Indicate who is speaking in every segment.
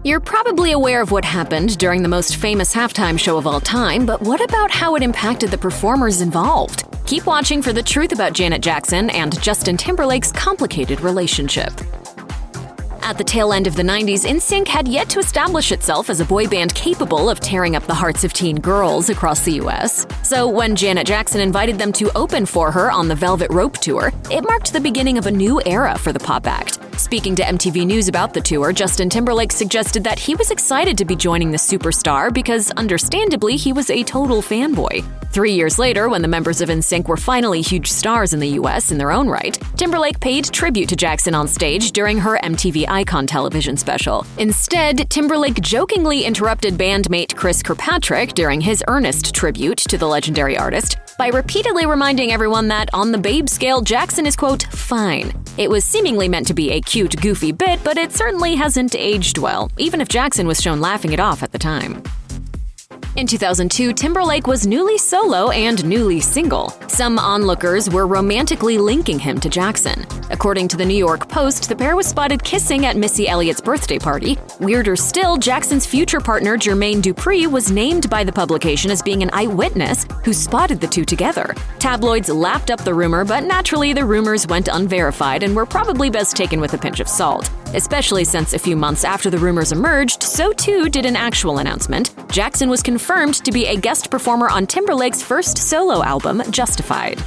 Speaker 1: You're probably aware of what happened during the most famous halftime show of all time, but what about how it impacted the performers involved? Keep watching for the truth about Janet Jackson and Justin Timberlake's complicated relationship. At the tail end of the 90s, NSYNC had yet to establish itself as a boy band capable of tearing up the hearts of teen girls across the US. So when Janet Jackson invited them to open for her on the Velvet Rope Tour, it marked the beginning of a new era for the pop act. Speaking to MTV News about the tour, Justin Timberlake suggested that he was excited to be joining the superstar because, understandably, he was a total fanboy. 3 years later, when the members of NSYNC were finally huge stars in the US in their own right, Timberlake paid tribute to Jackson on stage during her MTV Icon television special. Instead, Timberlake jokingly interrupted bandmate Chris Kirkpatrick during his earnest tribute to the legendary artist by repeatedly reminding everyone that, on the babe scale, Jackson is, quote, fine. It was seemingly meant to be a cute, goofy bit, but it certainly hasn't aged well, even if Jackson was shown laughing it off at the time. In 2002, Timberlake was newly solo and newly single. Some onlookers were romantically linking him to Jackson. According to the New York Post, the pair was spotted kissing at Missy Elliott's birthday party. Weirder still, Jackson's future partner Jermaine Dupri was named by the publication as being an eyewitness who spotted the two together. Tabloids lapped up the rumor, but naturally the rumors went unverified and were probably best taken with a pinch of salt. Especially since a few months after the rumors emerged, so too did an actual announcement. Jackson was confirmed to be a guest performer on Timberlake's first solo album, Justified.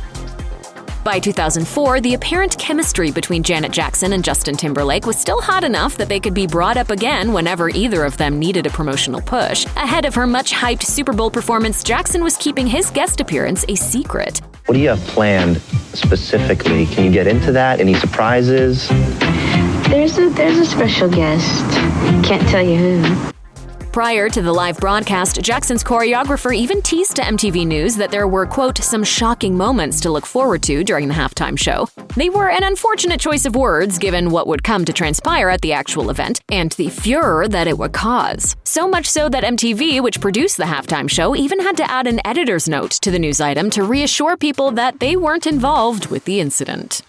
Speaker 1: By 2004, the apparent chemistry between Janet Jackson and Justin Timberlake was still hot enough that they could be brought up again whenever either of them needed a promotional push. Ahead of her much-hyped Super Bowl performance, Jackson was keeping his guest appearance a secret.
Speaker 2: What do you have planned specifically? Can you get into that? Any surprises?
Speaker 3: There's a special guest. Can't tell you who.
Speaker 1: Prior to the live broadcast, Jackson's choreographer even teased to MTV News that there were, quote, some shocking moments to look forward to during the halftime show. They were an unfortunate choice of words given what would come to transpire at the actual event and the furor that it would cause. So much so that MTV, which produced the halftime show, even had to add an editor's note to the news item to reassure people that they weren't involved with the incident.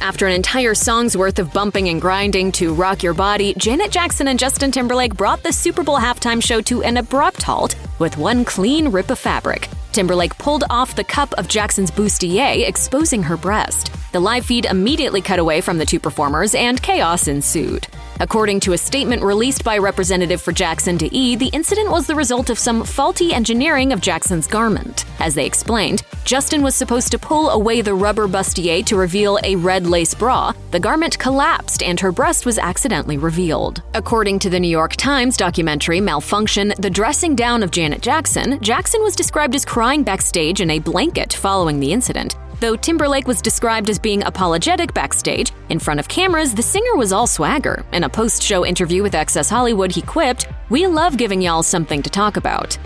Speaker 1: After an entire song's worth of bumping and grinding to Rock Your Body, Janet Jackson and Justin Timberlake brought the Super Bowl halftime show to an abrupt halt with one clean rip of fabric. Timberlake pulled off the cup of Jackson's bustier, exposing her breast. The live feed immediately cut away from the two performers, and chaos ensued. According to a statement released by a representative for Jackson to E!, the incident was the result of some faulty engineering of Jackson's garment. As they explained, Justin was supposed to pull away the rubber bustier to reveal a red lace bra. The garment collapsed and her breast was accidentally revealed. According to the New York Times documentary Malfunction, The Dressing Down of Janet Jackson, Jackson was described as crying backstage in a blanket following the incident. Though Timberlake was described as being apologetic backstage, in front of cameras, the singer was all swagger. In a post-show interview with Access Hollywood, he quipped, "We love giving y'all something to talk about."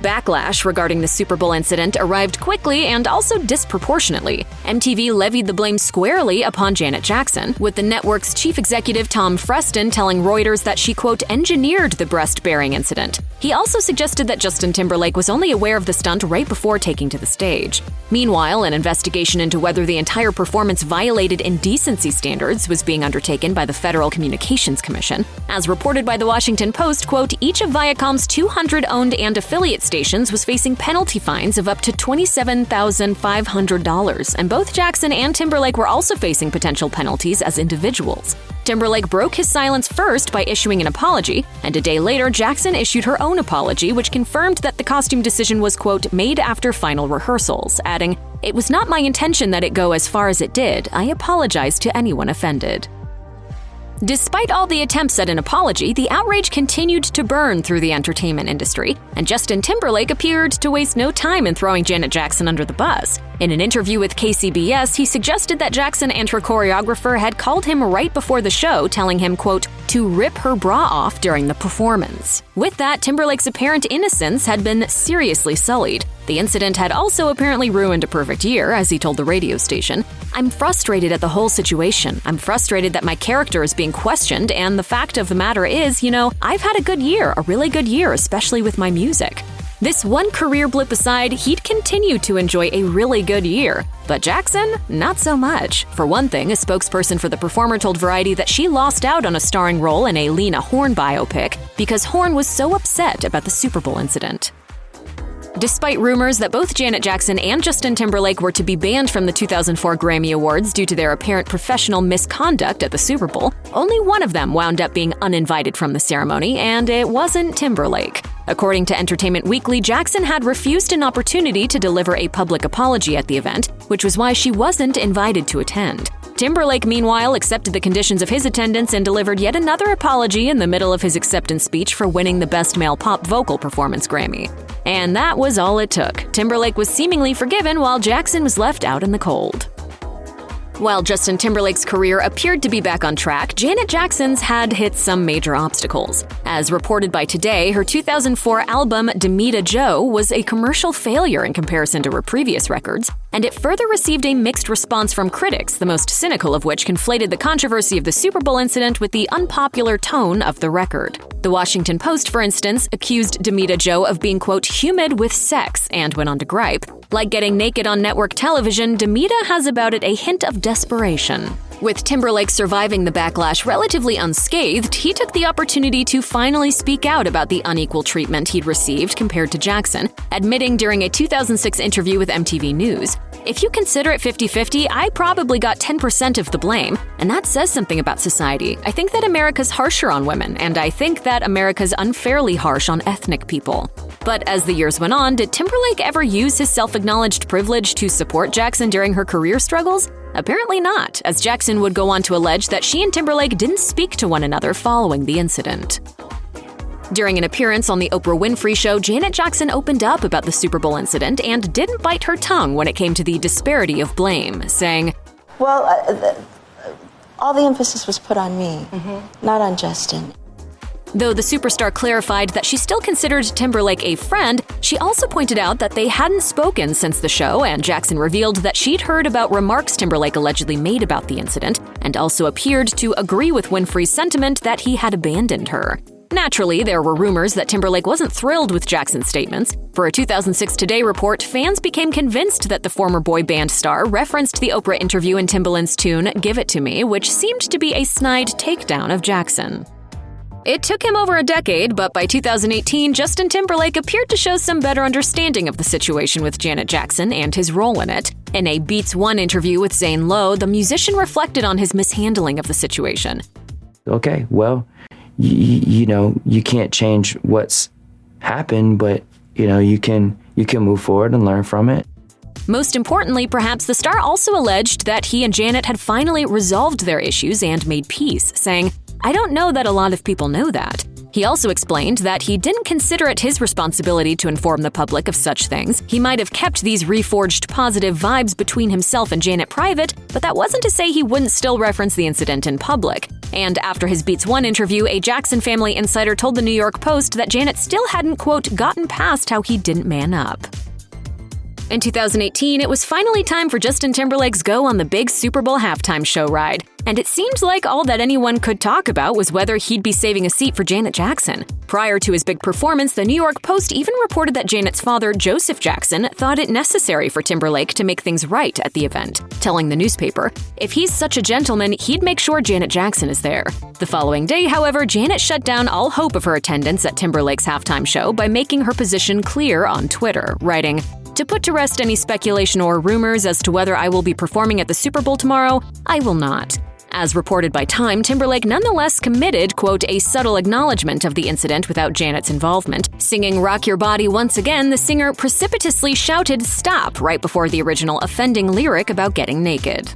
Speaker 1: Backlash regarding the Super Bowl incident arrived quickly and also disproportionately. MTV levied the blame squarely upon Janet Jackson, with the network's chief executive Tom Freston telling Reuters that she, quote, engineered the breast-bearing incident. He also suggested that Justin Timberlake was only aware of the stunt right before taking to the stage. Meanwhile, an investigation into whether the entire performance violated indecency standards was being undertaken by the Federal Communications Commission. As reported by the Washington Post, quote, each of Viacom's 200 owned and affiliate stations was facing penalty fines of up to $27,500, and both Jackson and Timberlake were also facing potential penalties as individuals. Timberlake broke his silence first by issuing an apology, and a day later, Jackson issued her own apology, which confirmed that the costume decision was, quote, made after final rehearsals, adding, "It was not my intention that it go as far as it did. I apologize to anyone offended." Despite all the attempts at an apology, the outrage continued to burn through the entertainment industry, and Justin Timberlake appeared to waste no time in throwing Janet Jackson under the bus. In an interview with KCBS, he suggested that Jackson and her choreographer had called him right before the show, telling him, quote, to rip her bra off during the performance. With that, Timberlake's apparent innocence had been seriously sullied. The incident had also apparently ruined a perfect year, as he told the radio station. "I'm frustrated at the whole situation. I'm frustrated that my character is being questioned, and the fact of the matter is, I've had a good year, a really good year, especially with my music." This one career blip aside, he'd continue to enjoy a really good year. But Jackson, not so much. For one thing, a spokesperson for the performer told Variety that she lost out on a starring role in a Lena Horne biopic because Horne was so upset about the Super Bowl incident. Despite rumors that both Janet Jackson and Justin Timberlake were to be banned from the 2004 Grammy Awards due to their apparent professional misconduct at the Super Bowl, only one of them wound up being uninvited from the ceremony, and it wasn't Timberlake. According to Entertainment Weekly, Jackson had refused an opportunity to deliver a public apology at the event, which was why she wasn't invited to attend. Timberlake, meanwhile, accepted the conditions of his attendance and delivered yet another apology in the middle of his acceptance speech for winning the Best Male Pop Vocal Performance Grammy. And that was all it took. Timberlake was seemingly forgiven while Jackson was left out in the cold. While Justin Timberlake's career appeared to be back on track, Janet Jackson's had hit some major obstacles. As reported by Today, her 2004 album Demita Joe was a commercial failure in comparison to her previous records, and it further received a mixed response from critics, the most cynical of which conflated the controversy of the Super Bowl incident with the unpopular tone of the record. The Washington Post, for instance, accused Demita Joe of being, quote, humid with sex, and went on to gripe, like getting naked on network television, Demita has about it a hint of desperation. With Timberlake surviving the backlash relatively unscathed, he took the opportunity to finally speak out about the unequal treatment he'd received compared to Jackson, admitting during a 2006 interview with MTV News, "If you consider it 50-50, I probably got 10% of the blame, and that says something about society. I think that America's harsher on women, and I think that America's unfairly harsh on ethnic people." But as the years went on, did Timberlake ever use his self-acknowledged privilege to support Jackson during her career struggles? Apparently not, as Jackson would go on to allege that she and Timberlake didn't speak to one another following the incident. During an appearance on The Oprah Winfrey Show, Janet Jackson opened up about the Super Bowl incident and didn't bite her tongue when it came to the disparity of blame, saying,
Speaker 4: "Well, all the emphasis was put on me, not on Justin."
Speaker 1: Though the superstar clarified that she still considered Timberlake a friend, she also pointed out that they hadn't spoken since the show, and Jackson revealed that she'd heard about remarks Timberlake allegedly made about the incident, and also appeared to agree with Winfrey's sentiment that he had abandoned her. Naturally, there were rumors that Timberlake wasn't thrilled with Jackson's statements. For a 2006 Today report, fans became convinced that the former boy band star referenced the Oprah interview in Timbaland's tune "Give It To Me," which seemed to be a snide takedown of Jackson. It took him over a decade, but by 2018, Justin Timberlake appeared to show some better understanding of the situation with Janet Jackson and his role in it. In a Beats One interview with Zane Lowe, the musician reflected on his mishandling of the situation.
Speaker 5: Okay, well, you can't change what's happened, but you can move forward and learn from it.
Speaker 1: Most importantly, perhaps, the star also alleged that he and Janet had finally resolved their issues and made peace, saying, "I don't know that a lot of people know that." He also explained that he didn't consider it his responsibility to inform the public of such things. He might have kept these reforged positive vibes between himself and Janet private, but that wasn't to say he wouldn't still reference the incident in public. And after his Beats One interview, a Jackson family insider told the New York Post that Janet still hadn't, quote, gotten past how he didn't man up. In 2018, it was finally time for Justin Timberlake's go on the big Super Bowl halftime show ride, and it seemed like all that anyone could talk about was whether he'd be saving a seat for Janet Jackson. Prior to his big performance, the New York Post even reported that Janet's father, Joseph Jackson, thought it necessary for Timberlake to make things right at the event, telling the newspaper, "If he's such a gentleman, he'd make sure Janet Jackson is there." The following day, however, Janet shut down all hope of her attendance at Timberlake's halftime show by making her position clear on Twitter, writing, "To put to rest any speculation or rumors as to whether I will be performing at the Super Bowl tomorrow, I will not." As reported by Time, Timberlake nonetheless committed, quote, a subtle acknowledgement of the incident without Janet's involvement. Singing "Rock Your Body" once again, the singer precipitously shouted "stop" right before the original offending lyric about getting naked.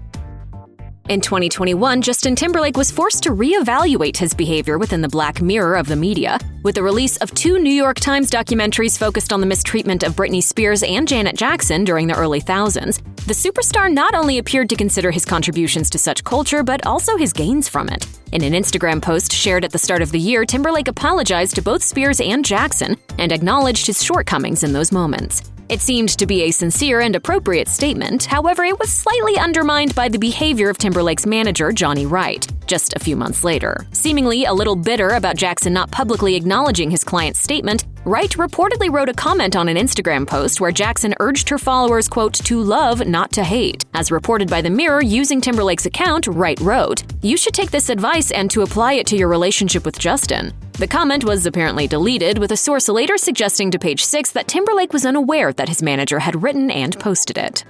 Speaker 1: In 2021, Justin Timberlake was forced to reevaluate his behavior within the black mirror of the media, with the release of 2 New York Times documentaries focused on the mistreatment of Britney Spears and Janet Jackson during the early thousands. The superstar not only appeared to consider his contributions to such culture, but also his gains from it. In an Instagram post shared at the start of the year, Timberlake apologized to both Spears and Jackson and acknowledged his shortcomings in those moments. It seemed to be a sincere and appropriate statement, however, it was slightly undermined by the behavior of Timberlake's manager, Johnny Wright, just a few months later. Seemingly a little bitter about Jackson not publicly acknowledging his client's statement, Wright reportedly wrote a comment on an Instagram post where Jackson urged her followers, quote, to love, not to hate. As reported by The Mirror using Timberlake's account, Wright wrote, "You should take this advice and to apply it to your relationship with Justin." The comment was apparently deleted, with a source later suggesting to Page Six that Timberlake was unaware that his manager had written and posted it.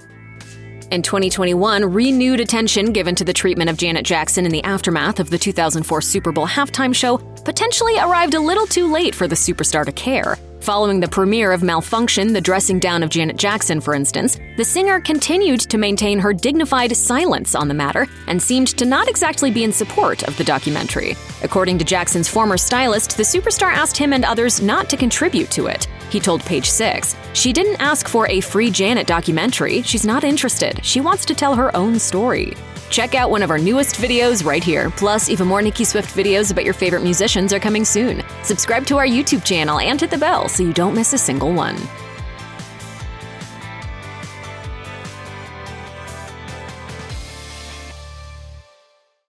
Speaker 1: In 2021, renewed attention given to the treatment of Janet Jackson in the aftermath of the 2004 Super Bowl halftime show potentially arrived a little too late for the superstar to care. Following the premiere of Malfunction, the dressing down of Janet Jackson, for instance, the singer continued to maintain her dignified silence on the matter and seemed to not exactly be in support of the documentary. According to Jackson's former stylist, the superstar asked him and others not to contribute to it. He told Page Six, "She didn't ask for a free Janet documentary. She's not interested. She wants to tell her own story." Check out one of our newest videos right here. Plus, even more Nicki Swift videos about your favorite musicians are coming soon. Subscribe to our YouTube channel and hit the bell so you don't miss a single one.